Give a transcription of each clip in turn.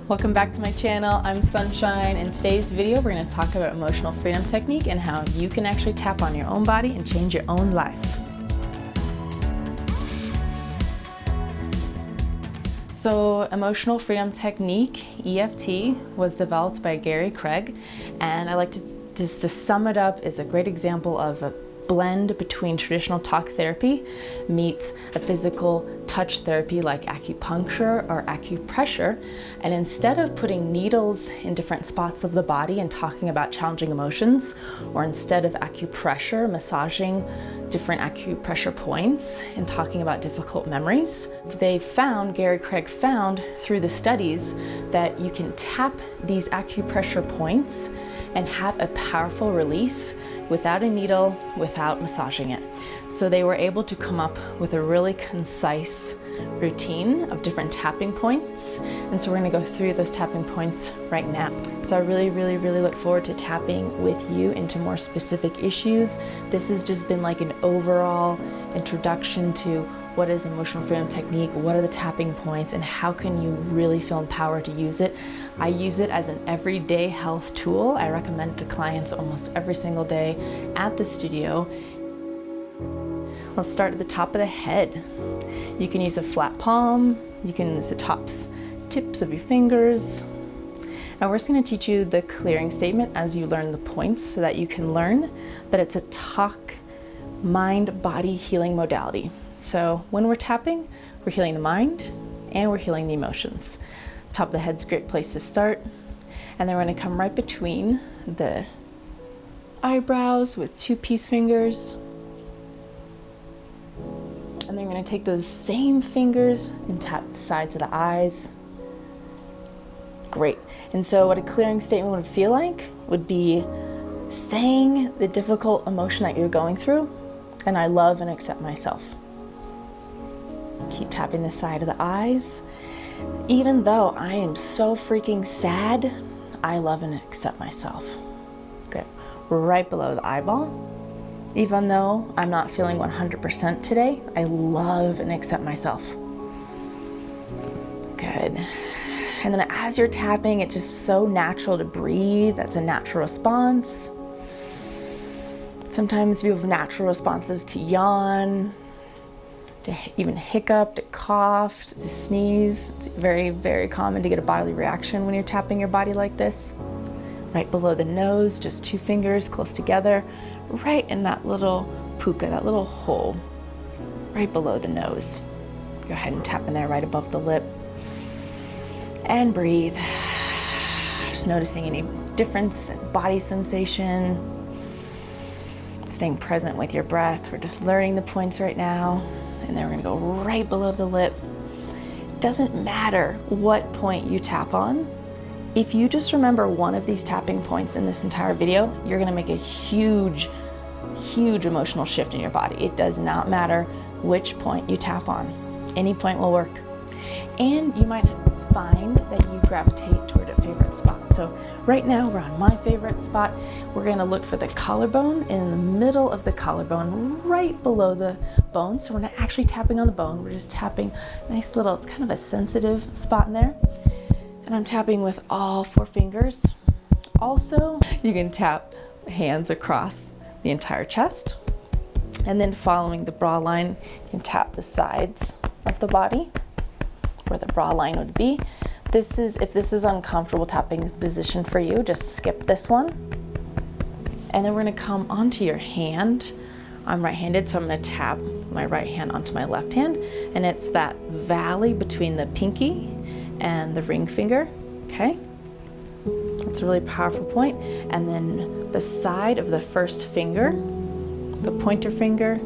Welcome back to my channel. I'm Sunshine. In today's video, we're going to talk about emotional freedom technique and how you can actually tap on your own body and change your own life. So emotional freedom technique, EFT, was developed by Gary Craig, and I like to just to sum it up is a great example of a blend between traditional talk therapy meets a physical touch therapy like acupuncture or acupressure. And instead of putting needles in different spots of the body and talking about challenging emotions, or instead of acupressure, massaging different acupressure points and talking about difficult memories, Gary Craig found through the studies that you can tap these acupressure points and have a powerful release without a needle, without massaging it. So they were able to come up with a really concise routine of different tapping points. And so we're gonna go through those tapping points right now. So I really look forward to tapping with you into more specific issues. This has just been like an overall introduction to what is emotional freedom technique, what are the tapping points, and how can you really feel empowered to use it. I use it as an everyday health tool. I recommend it to clients almost every single day at the studio. Let's start at the top of the head. You can use a flat palm, you can use the tips of your fingers. And we're just gonna teach you the clearing statement as you learn the points so that you can learn that it's a talk, mind, body healing modality. So when we're tapping, we're healing the mind and we're healing the emotions. Top of the head's a great place to start. And then we're gonna come right between the eyebrows with two peace fingers. And then we're gonna take those same fingers and tap the sides of the eyes. Great. And so what a clearing statement would feel like would be saying the difficult emotion that you're going through, and I love and accept myself. Keep tapping the side of the eyes. Even though I am so freaking sad, I love and accept myself. Good. Right below the eyeball. Even though I'm not feeling 100% today, I love and accept myself. Good. And then as you're tapping, it's just so natural to breathe. That's a natural response. Sometimes people have natural responses to yawn, to even hiccup, to cough, to sneeze. It's very common to get a bodily reaction when you're tapping your body like this. Right below the nose, just two fingers close together, right in that little puka, that little hole, right below the nose. Go ahead and tap in there right above the lip. And breathe. Just noticing any difference in body sensation. Staying present with your breath. We're just learning the points right now. And then we're gonna go right below the lip. Doesn't matter what point you tap on. If you just remember one of these tapping points in this entire video, you're gonna make a huge emotional shift in your body. It does not matter which point you tap on. Any point will work. And you might find that you gravitate toward a favorite spot. So right now we're on my favorite spot. We're gonna look for the collarbone, in the middle of the collarbone, right below the bone. So we're not actually tapping on the bone, we're just tapping nice little, it's kind of a sensitive spot in there. And I'm tapping with all four fingers. Also, you can tap hands across the entire chest. And then following the bra line, you can tap the sides of the body where the bra line would be. If this is uncomfortable tapping position for you, just skip this one. And then we're gonna come onto your hand. I'm right-handed, so I'm gonna tap my right hand onto my left hand, and it's that valley between the pinky and the ring finger, okay? That's a really powerful point. And then the side of the first finger, the pointer finger.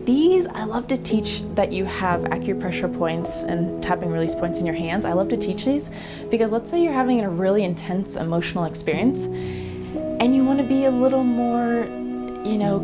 These, I love to teach that you have acupressure points and tapping release points in your hands. I love to teach these because let's say you're having a really intense emotional experience and you want to be a little more,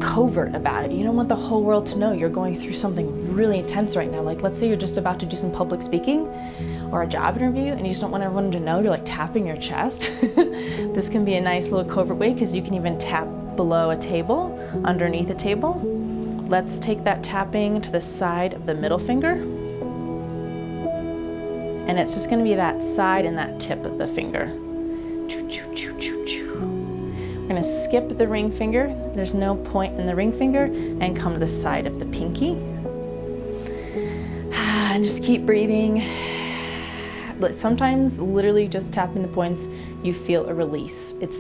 covert about it. You don't want the whole world to know you're going through something really intense right now. Like let's say you're just about to do some public speaking or a job interview and you just don't want everyone to know, you're like tapping your chest. This can be a nice little covert way because you can even tap below a table, underneath a table. Let's take that tapping to the side of the middle finger. And it's just gonna be that side and that tip of the finger. We're gonna skip the ring finger. There's no point in the ring finger, and come to the side of the pinky. And just keep breathing. But sometimes literally just tapping the points, you feel a release. It's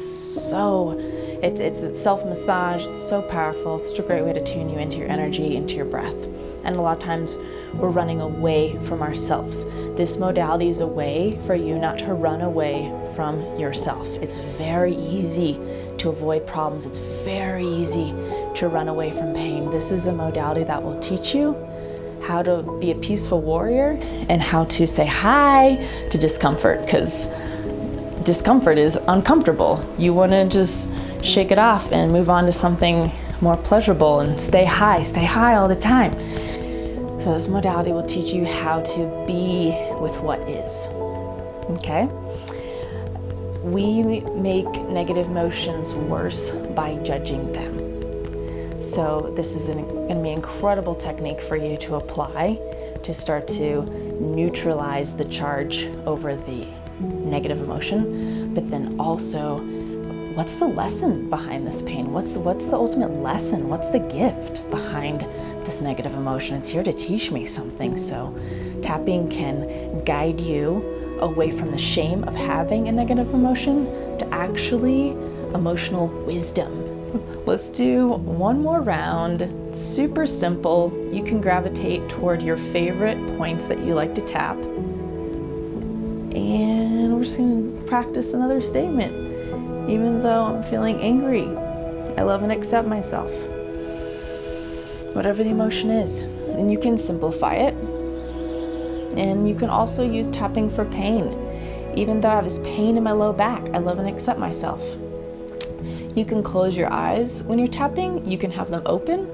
self-massage, it's so powerful. It's such a great way to tune you into your energy, into your breath. And a lot of times we're running away from ourselves. This modality is a way for you not to run away from yourself. It's very easy to avoid problems. It's very easy to run away from pain. This is a modality that will teach you how to be a peaceful warrior and how to say hi to discomfort, because discomfort is uncomfortable. You want to just shake it off and move on to something more pleasurable and stay high all the time. So this modality will teach you how to be with what is, okay? We make negative emotions worse by judging them. So this is going to be an incredible technique for you to apply to start to neutralize the charge over the negative emotion, but then also, what's the lesson behind this pain? What's the ultimate lesson? What's the gift behind this negative emotion? It's here to teach me something. So tapping can guide you away from the shame of having a negative emotion to actually emotional wisdom. Let's do one more round. It's super simple. You can gravitate toward your favorite points that you like to tap. And we're just going to practice another statement. Even though I'm feeling angry, I love and accept myself. Whatever the emotion is. And you can simplify it. And you can also use tapping for pain. Even though I have this pain in my low back, I love and accept myself. You can close your eyes when you're tapping. You can have them open.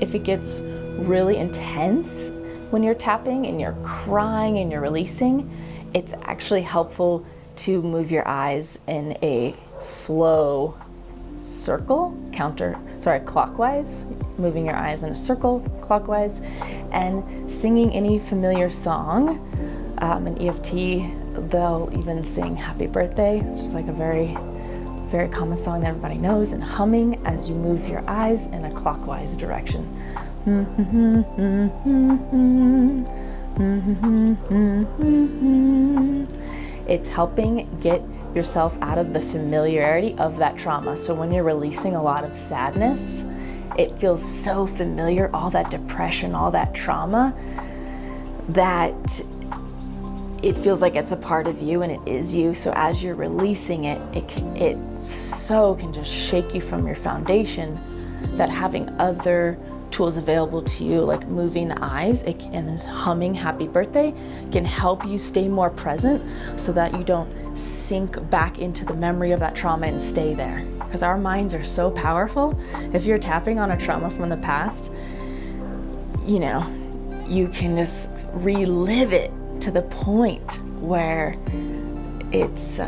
If it gets really intense when you're tapping and you're crying and you're releasing, it's actually helpful to move your eyes in a slow circle, clockwise, moving your eyes in a circle clockwise, and singing any familiar song. In EFT, they'll even sing Happy Birthday. It's just like a very, very common song that everybody knows, and humming as you move your eyes in a clockwise direction. It's helping get yourself out of the familiarity of that trauma. So when you're releasing a lot of sadness, it feels so familiar, all that depression, all that trauma, that it feels like it's a part of you, and it is you. So as you're releasing it, it can just shake you from your foundation, that having other tools available to you, like moving the eyes and humming Happy Birthday, can help you stay more present so that you don't sink back into the memory of that trauma and stay there. Because our minds are so powerful. If you're tapping on a trauma from the past, you can just relive it to the point where it's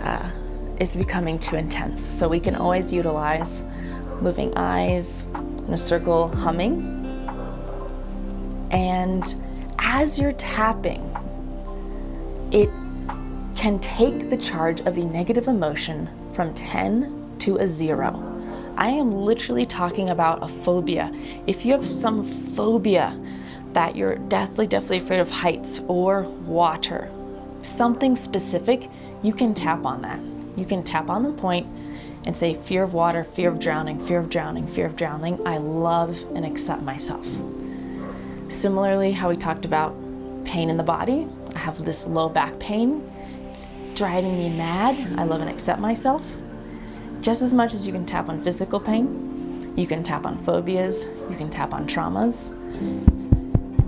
becoming too intense. So we can always utilize moving eyes in a circle, humming. And as you're tapping, it can take the charge of the negative emotion from 10 to a 0. I am literally talking about a phobia. If you have some phobia that you're deathly afraid of heights or water, something specific, you can tap on that. You can tap on the point and say, fear of water, fear of drowning, fear of drowning, fear of drowning. I love and accept myself. Similarly, how we talked about pain in the body. I have this low back pain. It's driving me mad. I love and accept myself. Just as much as you can tap on physical pain, you can tap on phobias, you can tap on traumas.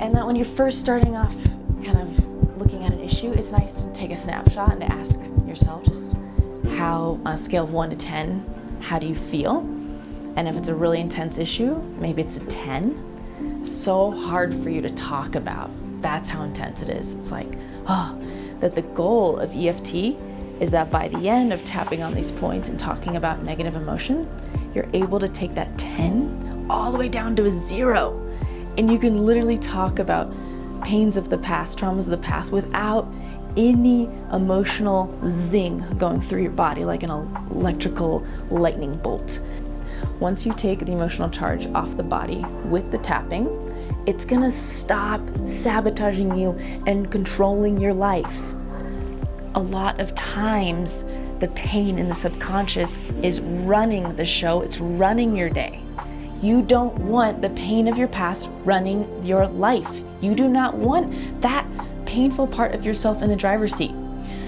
And that when you're first starting off kind of looking at an issue, it's nice to take a snapshot and to ask yourself just how, on a scale of 1 to 10, how do you feel? And if it's a really intense issue, maybe it's a 10. So hard for you to talk about. That's how intense it is. It's like, that the goal of EFT is that by the end of tapping on these points and talking about negative emotion, you're able to take that 10 all the way down to a 0. And you can literally talk about pains of the past, traumas of the past, without any emotional zing going through your body like an electrical lightning bolt. Once you take the emotional charge off the body with the tapping, it's gonna stop sabotaging you and controlling your life. A lot of times, the pain in the subconscious is running the show, it's running your day. You don't want the pain of your past running your life. You do not want that painful part of yourself in the driver's seat.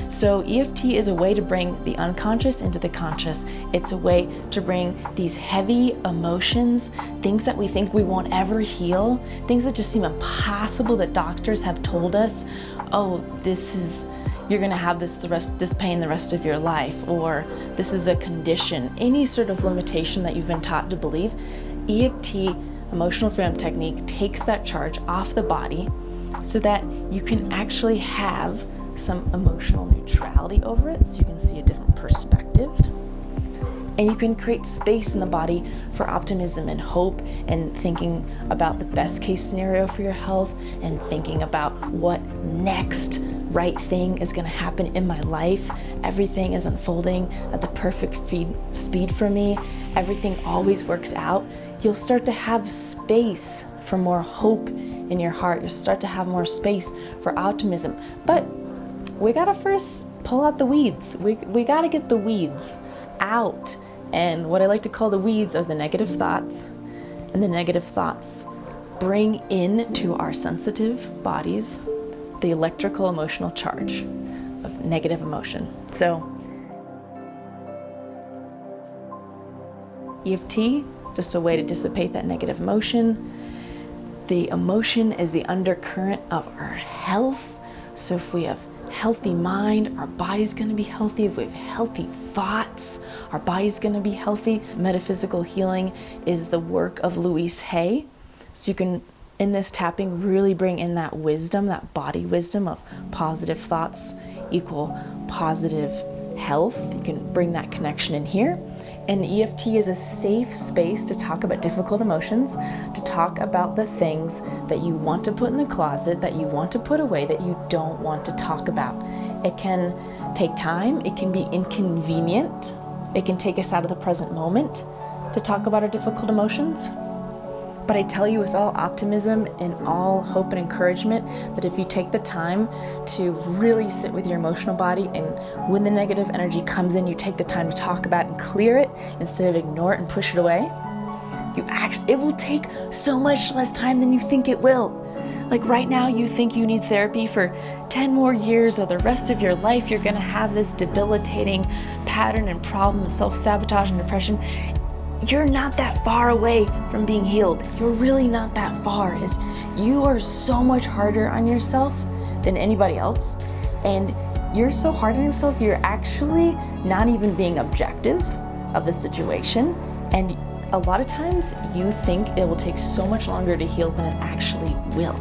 So EFT is a way to bring the unconscious into the conscious. It's a way to bring these heavy emotions, things that we think we won't ever heal, things that just seem impossible that doctors have told us, oh, you're gonna have this pain the rest of your life, or this is a condition, any sort of limitation that you've been taught to believe. EFT, emotional freedom technique, takes that charge off the body so that you can actually have some emotional neutrality over it, so you can see a different perspective. And you can create space in the body for optimism and hope, and thinking about the best case scenario for your health, and thinking about what next right thing is going to happen in my life. Everything is unfolding at the perfect speed for me. Everything always works out. You'll start to have space for more hope in your heart. You'll start to have more space for optimism. But we gotta first pull out the weeds. We gotta get the weeds out. And what I like to call the weeds are the negative thoughts. And the negative thoughts bring into our sensitive bodies the electrical emotional charge of negative emotion. So EFT, just a way to dissipate that negative emotion. The emotion is the undercurrent of our health. So if we have healthy mind, our body's going to be healthy. If we have healthy thoughts, our body's going to be healthy. Metaphysical healing is the work of Louise Hay. So you can, in this tapping, really bring in that wisdom, that body wisdom of positive thoughts equal positive health. You can bring that connection in here. And EFT is a safe space to talk about difficult emotions, to talk about the things that you want to put in the closet, that you want to put away, that you don't want to talk about. It can take time, it can be inconvenient, it can take us out of the present moment to talk about our difficult emotions. But I tell you with all optimism and all hope and encouragement that if you take the time to really sit with your emotional body, and when the negative energy comes in, you take the time to talk about it and clear it instead of ignore it and push it away, it will take so much less time than you think it will. Like right now, you think you need therapy for 10 more years, or the rest of your life, you're gonna have this debilitating pattern and problem of self-sabotage and depression. You're not that far away from being healed. You're really not that far. You are so much harder on yourself than anybody else. And you're so hard on yourself, you're actually not even being objective of the situation. And a lot of times you think it will take so much longer to heal than it actually will.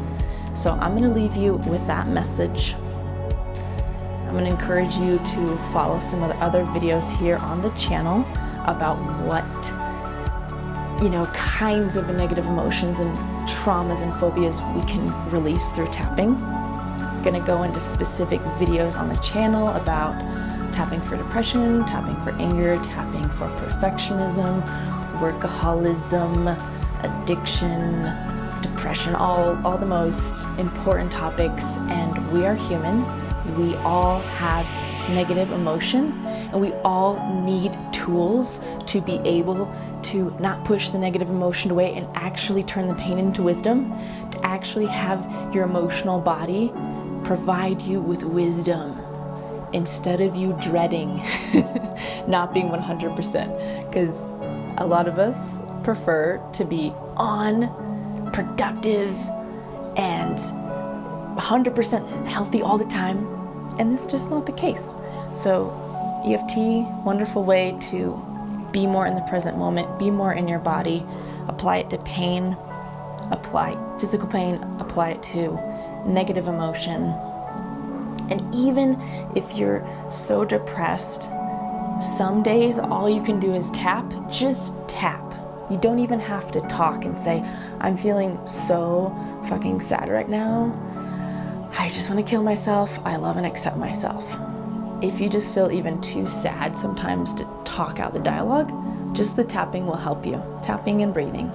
So I'm gonna leave you with that message. I'm gonna encourage you to follow some of the other videos here on the channel about what kinds of negative emotions and traumas and phobias we can release through tapping. I'm gonna go into specific videos on the channel about tapping for depression, tapping for anger, tapping for perfectionism, workaholism, addiction, depression, all the most important topics. And we are human. We all have negative emotion, and we all need tools to be able to not push the negative emotion away and actually turn the pain into wisdom, to actually have your emotional body provide you with wisdom instead of you dreading not being 100%. Because a lot of us prefer to be on, productive, and 100% healthy all the time, and this is just not the case. So EFT, wonderful way to be more in the present moment, be more in your body, apply it to pain, apply physical pain, apply it to negative emotion. And even if you're so depressed, some days all you can do is tap, just tap. You don't even have to talk and say, I'm feeling so fucking sad right now. I just want to kill myself. I love and accept myself. If you just feel even too sad sometimes to talk out the dialogue, just the tapping will help you. Tapping and breathing.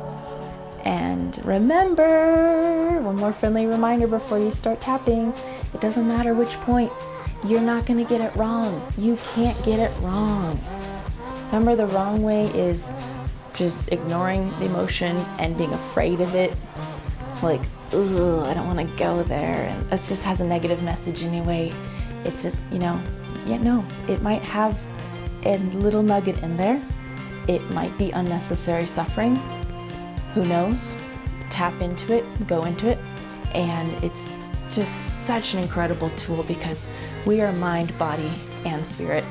And remember, one more friendly reminder before you start tapping, it doesn't matter which point, you're not going to get it wrong. You can't get it wrong. Remember, the wrong way is just ignoring the emotion and being afraid of it. Like, ugh, I don't want to go there. And it just has a negative message anyway. It's just, it might have a little nugget in there. It might be unnecessary suffering. Who knows? Tap into it, go into it. And it's just such an incredible tool because we are mind, body, and spirit.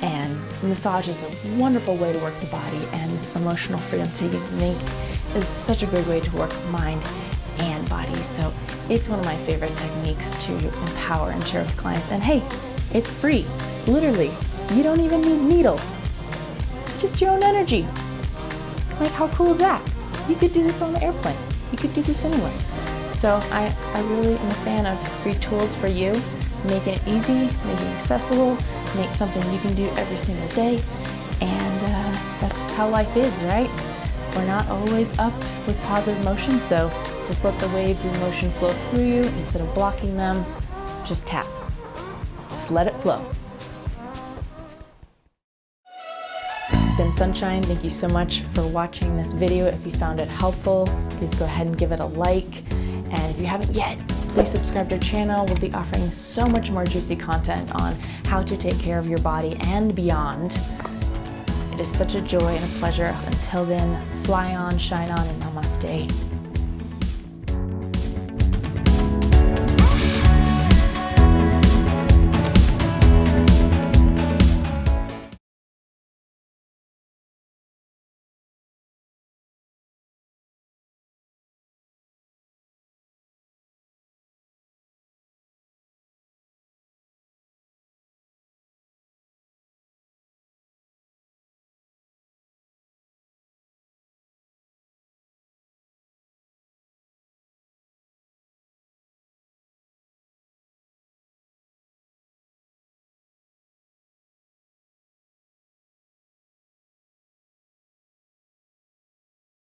And massage is a wonderful way to work the body, and emotional freedom technique is such a great way to work mind and body. So it's one of my favorite techniques to empower and share with clients. And hey, it's free. Literally, you don't even need needles. Just your own energy. Like, how cool is that? You could do this on the airplane. You could do this anywhere. So I really am a fan of free tools for you, making it easy, making it accessible, make something you can do every single day. And that's just how life is, right? We're not always up with positive emotion, so just let the waves of emotion flow through you. Instead of blocking them, just tap. Just let it flow. It's been Sunshine. Thank you so much for watching this video. If you found it helpful, please go ahead and give it a like. And if you haven't yet, please subscribe to our channel. We'll be offering so much more juicy content on how to take care of your body and beyond. It is such a joy and a pleasure. Until then, fly on, shine on, and namaste.